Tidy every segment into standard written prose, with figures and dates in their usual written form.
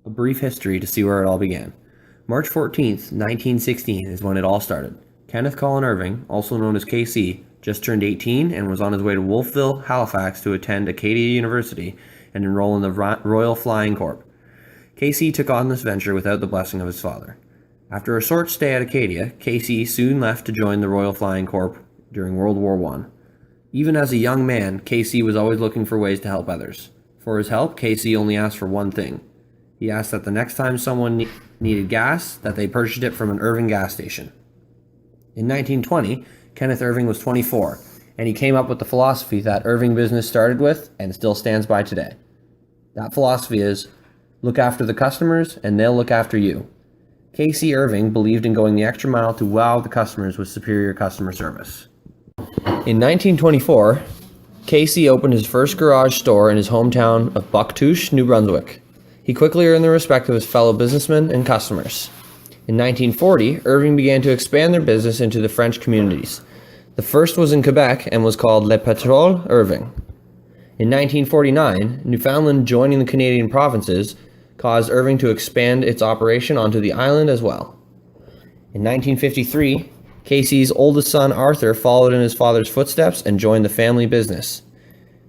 A brief history to see where it all began. March 14th, 1916 is when it all started. Kenneth Colin Irving, also known as KC, just turned 18 and was on his way to Wolfville, Halifax to attend Acadia University and enroll in the Royal Flying Corps. KC took on this venture without the blessing of his father. After a short stay at Acadia, KC soon left to join the Royal Flying Corps during World War I. Even as a young man, KC was always looking for ways to help others. For his help, KC only asked for one thing. He asked that the next time someone needed gas, that they purchased it from an Irving gas station. In 1920, Kenneth Irving was 24, and he came up with the philosophy that Irving business started with and still stands by today. That philosophy is, look after the customers and they'll look after you. KC Irving believed in going the extra mile to wow the customers with superior customer service. In 1924, KC opened his first garage store in his hometown of Bouctouche, New Brunswick. He quickly earned the respect of his fellow businessmen and customers. In 1940, Irving began to expand their business into the French communities. The first was in Quebec and was called Le Pétrole Irving. In 1949, Newfoundland joining the Canadian provinces caused Irving to expand its operation onto the island as well. In 1953, KC's oldest son Arthur followed in his father's footsteps and joined the family business.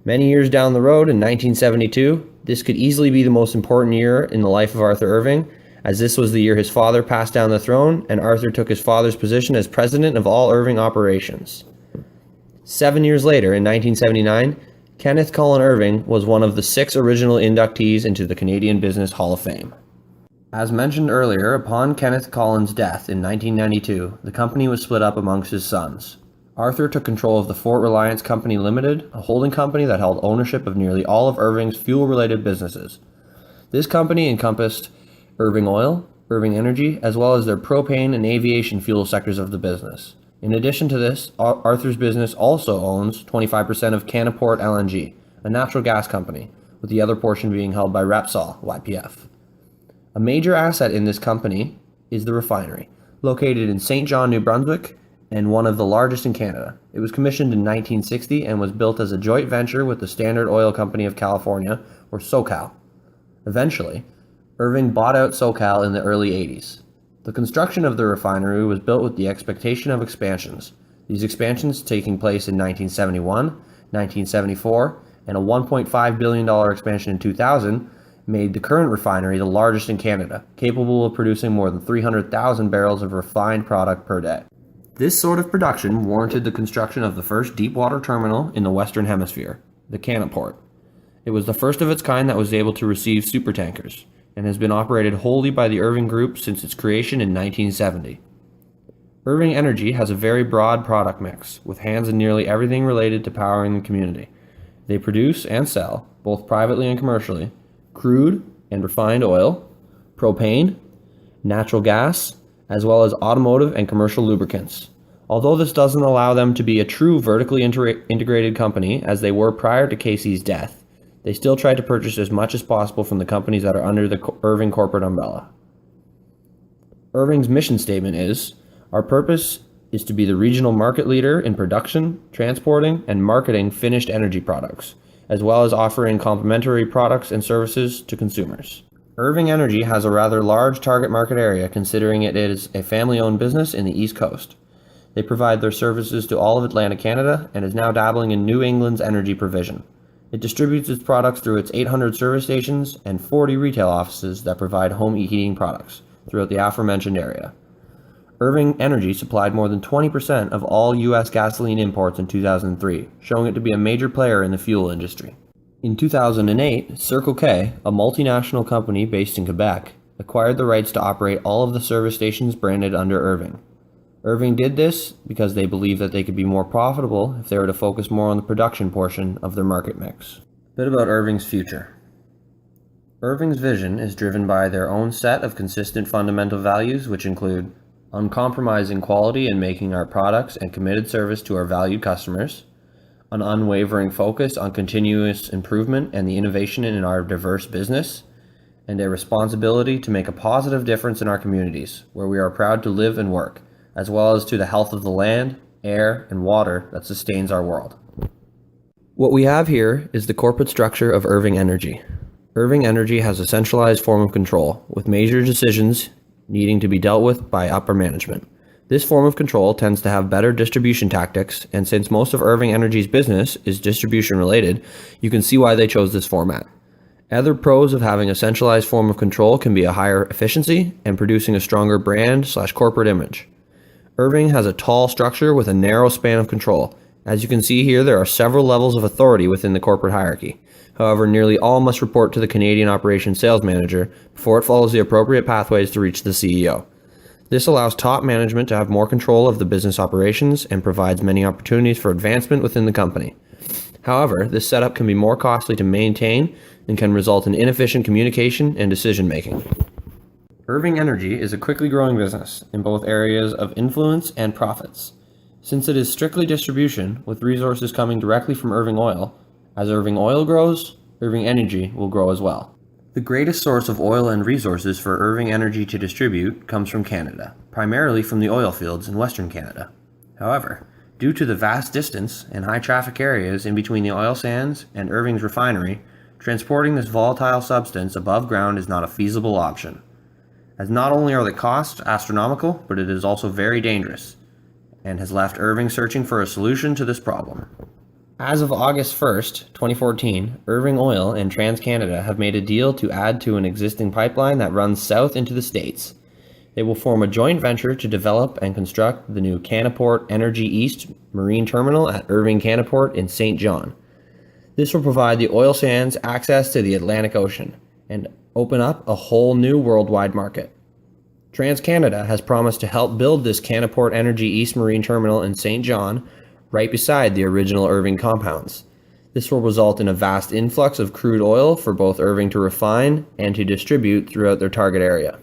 Many years down the road, in 1972, this could easily be the most important year in the life of Arthur Irving, as this was the year his father passed down the throne and Arthur took his father's position as president of all Irving operations. 7 years later, in 1979, Kenneth Colin Irving was one of the 6 original inductees into the Canadian Business Hall of Fame. As mentioned earlier, upon Kenneth Colin's death in 1992, the company was split up amongst his sons. Arthur took control of the Fort Reliance Company Limited, a holding company that held ownership of nearly all of Irving's fuel-related businesses. This company encompassed Irving Oil, Irving Energy, as well as their propane and aviation fuel sectors of the business. In addition to this, Arthur's business also owns 25% of Canaport LNG, a natural gas company, with the other portion being held by Repsol, YPF. A major asset in this company is the refinery, located in St. John, New Brunswick, and one of the largest in Canada. It was commissioned in 1960 and was built as a joint venture with the Standard Oil Company of California, or SoCal. Eventually, Irving bought out SoCal in the early 80s. The construction of the refinery was built with the expectation of expansions. These expansions taking place in 1971, 1974, and a $1.5 billion expansion in 2000 made the current refinery the largest in Canada, capable of producing more than 300,000 barrels of refined product per day. This sort of production warranted the construction of the first deepwater terminal in the Western Hemisphere, the Canaport. It was the first of its kind that was able to receive supertankers, and has been operated wholly by the Irving Group since its creation in 1970. Irving Energy has a very broad product mix, with hands in nearly everything related to powering the community. They produce and sell, both privately and commercially, crude and refined oil, propane, natural gas, as well as automotive and commercial lubricants. Although this doesn't allow them to be a true vertically integrated company as they were prior to KC's death, they still try to purchase as much as possible from the companies that are under the Irving corporate umbrella. Irving's mission statement is, our purpose is to be the regional market leader in production, transporting, and marketing finished energy products, as well as offering complementary products and services to consumers. Irving Energy has a rather large target market area considering it is a family-owned business in the East Coast. They provide their services to all of Atlantic Canada and is now dabbling in New England's energy provision. It distributes its products through its 800 service stations and 40 retail offices that provide home heating products throughout the aforementioned area. Irving Energy supplied more than 20% of all U.S. gasoline imports in 2003, showing it to be a major player in the fuel industry. In 2008, Circle K, a multinational company based in Quebec, acquired the rights to operate all of the service stations branded under Irving. Irving did this because they believed that they could be more profitable if they were to focus more on the production portion of their market mix. A bit about Irving's future. Irving's vision is driven by their own set of consistent fundamental values, which include uncompromising quality in making our products and committed service to our valued customers, an unwavering focus on continuous improvement and the innovation in our diverse business, and a responsibility to make a positive difference in our communities, where we are proud to live and work, as well as to the health of the land, air, and water that sustains our world. What we have here is the corporate structure of Irving Energy. Irving Energy has a centralized form of control, with major decisions needing to be dealt with by upper management. This form of control tends to have better distribution tactics, and since most of Irving Energy's business is distribution related, you can see why they chose this format. Other pros of having a centralized form of control can be a higher efficiency and producing a stronger brand/corporate image. Irving has a tall structure with a narrow span of control. As you can see here, there are several levels of authority within the corporate hierarchy. However, nearly all must report to the Canadian Operations Sales Manager before it follows the appropriate pathways to reach the CEO. This allows top management to have more control of the business operations and provides many opportunities for advancement within the company. However, this setup can be more costly to maintain and can result in inefficient communication and decision making. Irving Energy is a quickly growing business in both areas of influence and profits. Since it is strictly distribution, with resources coming directly from Irving Oil, as Irving Oil grows, Irving Energy will grow as well. The greatest source of oil and resources for Irving Energy to distribute comes from Canada, primarily from the oil fields in Western Canada. However, due to the vast distance and high traffic areas in between the oil sands and Irving's refinery, transporting this volatile substance above ground is not a feasible option, as not only are the costs astronomical, but it is also very dangerous, and has left Irving searching for a solution to this problem. As of August 1st, 2014, Irving Oil and TransCanada have made a deal to add to an existing pipeline that runs south into the States. They will form a joint venture to develop and construct the new Canaport Energy East Marine Terminal at Irving Canaport in St. John. This will provide the oil sands access to the Atlantic Ocean and open up a whole new worldwide market. TransCanada has promised to help build this Canaport Energy East Marine Terminal in St. John right beside the original Irving compounds. This will result in a vast influx of crude oil for both Irving to refine and to distribute throughout their target area.